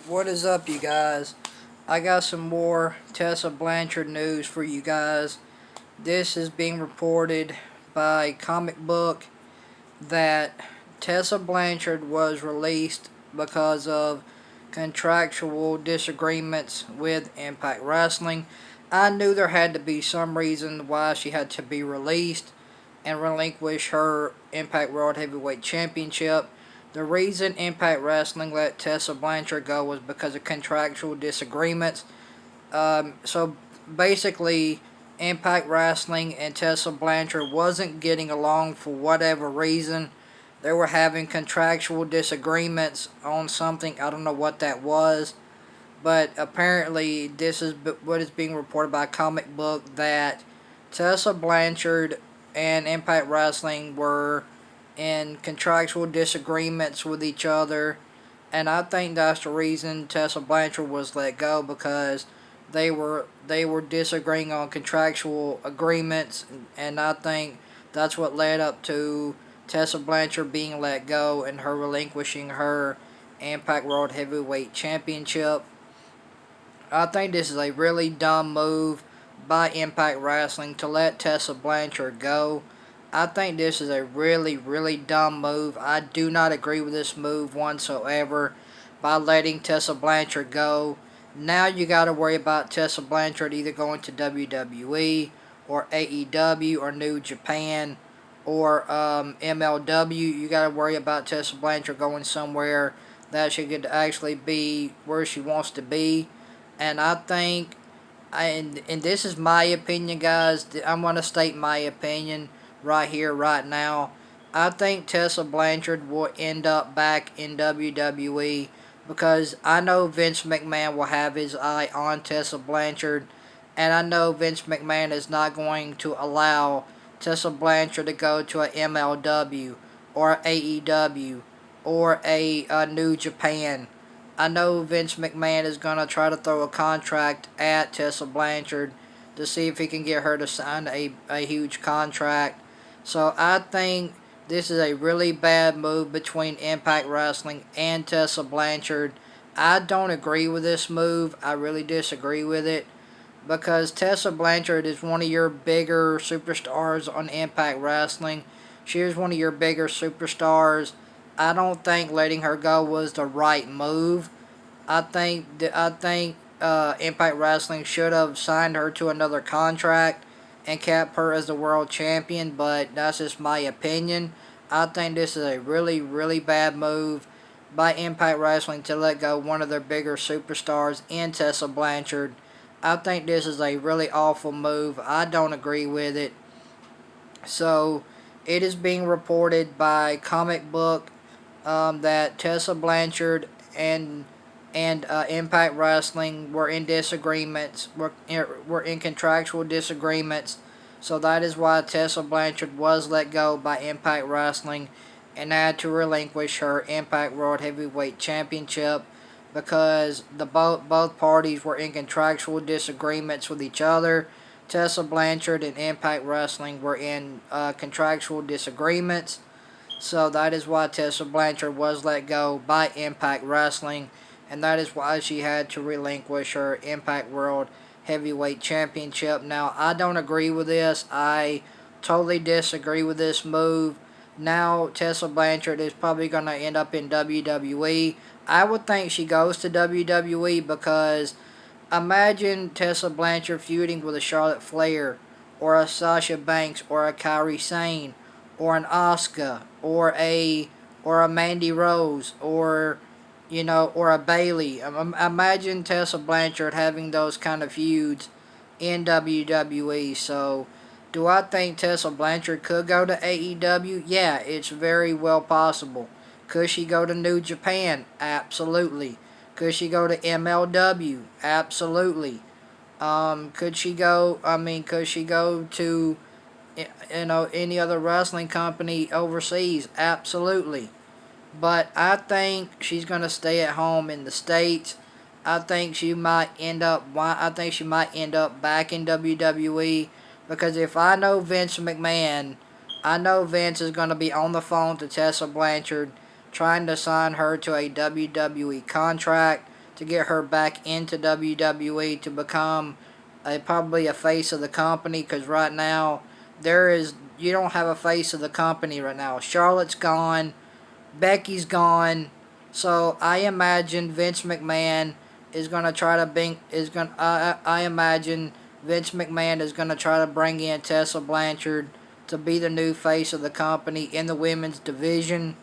What is up, you guys? I got some more Tessa Blanchard news for you guys. This is being reported by Comic Book that Tessa Blanchard was released because of contractual disagreements with Impact Wrestling. I knew there had to be some reason why she had to be released and relinquish her Impact World Heavyweight Championship. The reason Impact Wrestling let Tessa Blanchard go was because of contractual disagreements. So basically, Impact Wrestling and Tessa Blanchard wasn't getting along for whatever reason. They were having contractual disagreements on something. I don't know what that was. But apparently, this is what is being reported by Comic Book that Tessa Blanchard and Impact Wrestling were in contractual disagreements with each other, and I think that's the reason Tessa Blanchard was let go, because they were disagreeing on contractual agreements, and I think that's what led up to Tessa Blanchard being let go and her relinquishing her Impact World Heavyweight Championship. I think this is a really dumb move by Impact Wrestling to let Tessa Blanchard go. I think this is a really, really dumb move. I do not agree with this move whatsoever by letting Tessa Blanchard go. Now you got to worry about Tessa Blanchard either going to WWE or AEW or New Japan or MLW. You got to worry about Tessa Blanchard going somewhere that she could actually be where she wants to be. And I think, and this is my opinion, guys. I'm going to state my opinion right here, right now. I think Tessa Blanchard will end up back in WWE, because I know Vince McMahon will have his eye on Tessa Blanchard, and I know Vince McMahon is not going to allow Tessa Blanchard to go to a MLW or AEW or a New Japan. I know Vince McMahon is going to try to throw a contract at Tessa Blanchard to see if he can get her to sign a huge contract. So I think this is a really bad move between Impact Wrestling and Tessa Blanchard. I don't agree with this move. I really disagree with it, because Tessa Blanchard is one of your bigger superstars on Impact Wrestling. She is one of your bigger superstars. I don't think letting her go was the right move. I think Impact Wrestling should have signed her to another contract and kept her as the world champion, but that's just my opinion. I think this is a really, really bad move by Impact Wrestling to let go one of their bigger superstars in Tessa Blanchard. I think this is a really awful move. I don't agree with it. So, it is being reported by Comic Book that Tessa Blanchard and Impact Wrestling were in disagreements, were in contractual disagreements. So that is why Tessa Blanchard was let go by Impact Wrestling and had to relinquish her Impact World Heavyweight Championship, because both parties were in contractual disagreements with each other. Tessa Blanchard and Impact Wrestling were in contractual disagreements. So that is why Tessa Blanchard was let go by Impact Wrestling, and that is why she had to relinquish her Impact World Heavyweight Championship. Now, I don't agree with this. I totally disagree with this move. Now, Tessa Blanchard is probably going to end up in WWE. I would think she goes to WWE, because imagine Tessa Blanchard feuding with a Charlotte Flair or a Sasha Banks or a Kairi Sane or an Asuka or a Mandy Rose or or a Bailey. Imagine Tessa Blanchard having those kind of feuds in WWE. So, do I think Tessa Blanchard could go to AEW? Yeah, it's very well possible. Could she go to New Japan? Absolutely. Could she go to MLW? Absolutely. Could she go? Could she go to any other wrestling company overseas? Absolutely. But I think she's gonna stay at home in the States. I think she might end up. I think she might end up back in WWE, because if I know Vince McMahon, I know Vince is gonna be on the phone to Tessa Blanchard, trying to sign her to a WWE contract. to get her back into WWE to become probably a face of the company, because right now you don't have a face of the company right now. Charlotte's gone, Becky's gone, so I imagine Vince McMahon is gonna try to I imagine Vince McMahon is gonna try to bring in Tessa Blanchard to be the new face of the company in the women's division,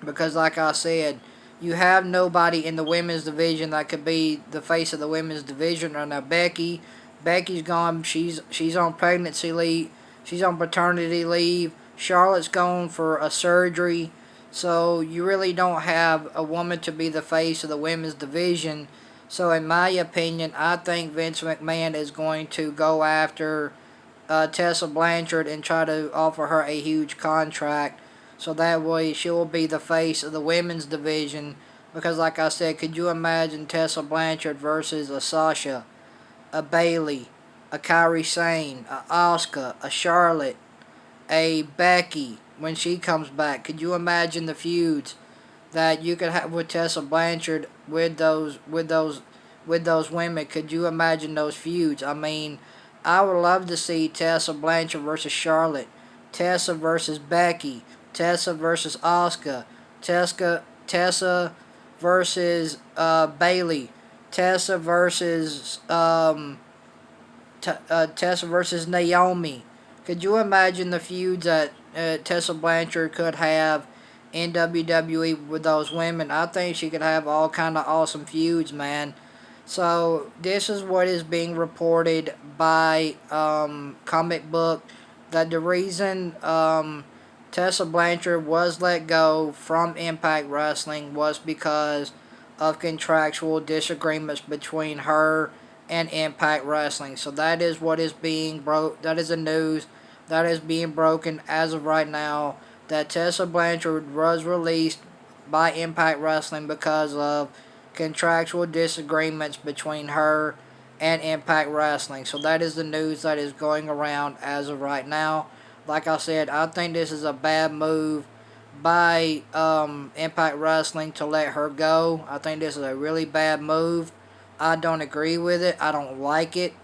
because like I said, you have nobody in the women's division that could be the face of the women's division right now. Becky's gone. She's on pregnancy leave. She's on paternity leave. Charlotte's gone for a surgery. So you really don't have a woman to be the face of the women's division. So in my opinion, I think Vince McMahon is going to go after Tessa Blanchard and try to offer her a huge contract, so that way she will be the face of the women's division. Because like I said, could you imagine Tessa Blanchard versus a Sasha, a Bailey, a Kairi Sane, a Asuka, a Charlotte, a Becky when she comes back? Could you imagine the feuds that you could have with Tessa Blanchard with those women? Could you imagine those feuds? I mean, I would love to see Tessa Blanchard versus Charlotte, Tessa versus Becky, Tessa versus Asuka, Tessa versus Bailey, Tessa versus Tessa versus Naomi. Could you imagine the feuds that Tessa Blanchard could have in WWE with those women? I think she could have all kind of awesome feuds, man. So this is what is being reported by Comic Book, that the reason Tessa Blanchard was let go from Impact Wrestling was because of contractual disagreements between her and Impact Wrestling. So that is what is being that is the news that is being broken as of right now, that Tessa Blanchard was released by Impact Wrestling because of contractual disagreements between her and Impact Wrestling. So that is the news that is going around as of right now. Like I said, I think this is a bad move by Impact Wrestling to let her go. I think this is a really bad move. I don't agree with it. I don't like it.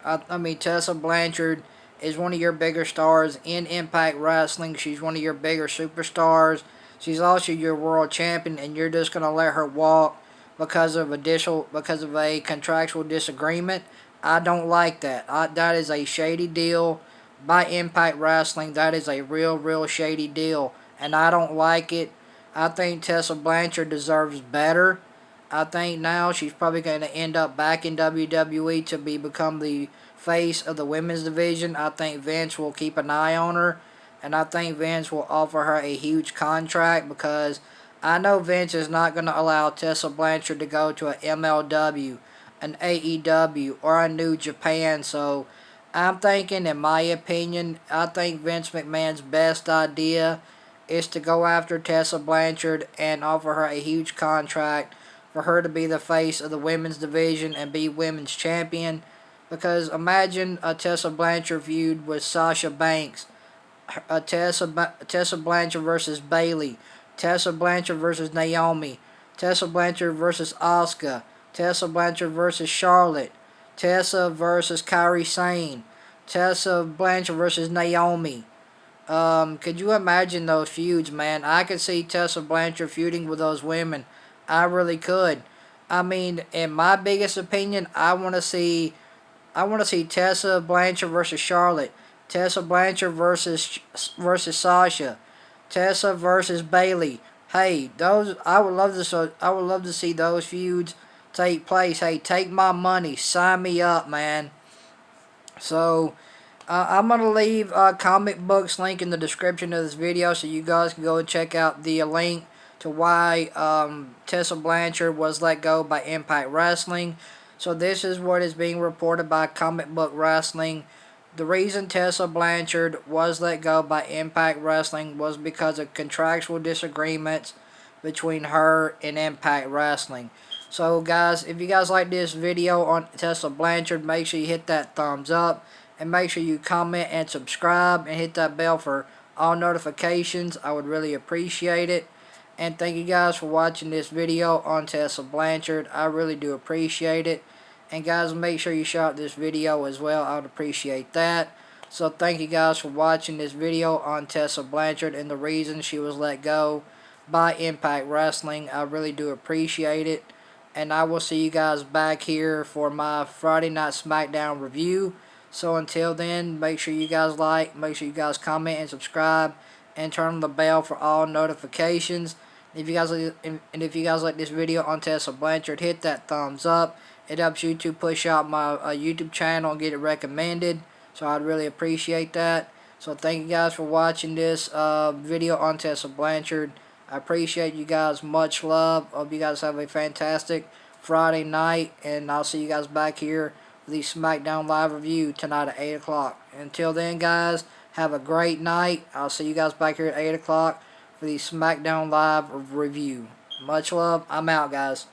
I mean, Tessa Blanchard is one of your bigger stars in Impact Wrestling. She's one of your bigger superstars. She's also your world champion, and you're just gonna let her walk because of a contractual disagreement. I don't like that. That is a shady deal by Impact Wrestling. That is a real shady deal, and I don't like it. I think Tessa Blanchard deserves better. I think now she's probably going to end up back in WWE to become the face of the women's division. I think Vince will keep an eye on her, and I think Vince will offer her a huge contract, because I know Vince is not going to allow Tessa Blanchard to go to an MLW, an AEW, or a New Japan. So I'm thinking, in my opinion, I think Vince McMahon's best idea is to go after Tessa Blanchard and offer her a huge contract for her to be the face of the women's division and be women's champion. Because imagine a Tessa Blanchard feud with Sasha Banks, Tessa Blanchard versus Bailey, Tessa Blanchard versus Naomi, Tessa Blanchard versus Asuka, Tessa Blanchard versus Charlotte, Tessa versus Kairi Sane, Tessa Blanchard versus Naomi. Could you imagine those feuds, man? I could see Tessa Blanchard feuding with those women. I really could. I mean, in my biggest opinion, I want to see Tessa Blanchard versus Charlotte, Tessa Blanchard versus Sasha, Tessa versus Bailey. Hey, those I would love to see those feuds take place. Hey, take my money, sign me up, man. So I'm going to leave Comic Book's link in the description of this video, so you guys can go and check out the link to why Tessa Blanchard was let go by Impact Wrestling. So this is what is being reported by Comic Book Wrestling. The reason Tessa Blanchard was let go by Impact Wrestling was because of contractual disagreements between her and Impact Wrestling. So guys, if you guys like this video on Tessa Blanchard, make sure you hit that thumbs up, and make sure you comment and subscribe and hit that bell for all notifications. I would really appreciate it. And thank you guys for watching this video on Tessa Blanchard. I really do appreciate it. And guys, make sure you share out this video as well. I would appreciate that. So thank you guys for watching this video on Tessa Blanchard and the reason she was let go by Impact Wrestling. I really do appreciate it. And I will see you guys back here for my Friday Night SmackDown review. So until then, make sure you guys like, make sure you guys comment and subscribe, and turn on the bell for all notifications. If you guys like this video on Tessa Blanchard, hit that thumbs up. It helps YouTube push out my YouTube channel and get it recommended. So I'd really appreciate that. So thank you guys for watching this video on Tessa Blanchard. I appreciate you guys. Much love. Hope you guys have a fantastic Friday night. And I'll see you guys back here for the SmackDown Live review tonight at 8 o'clock. Until then, guys, have a great night. I'll see you guys back here at 8 o'clock for the SmackDown Live review. Much love. I'm out, guys.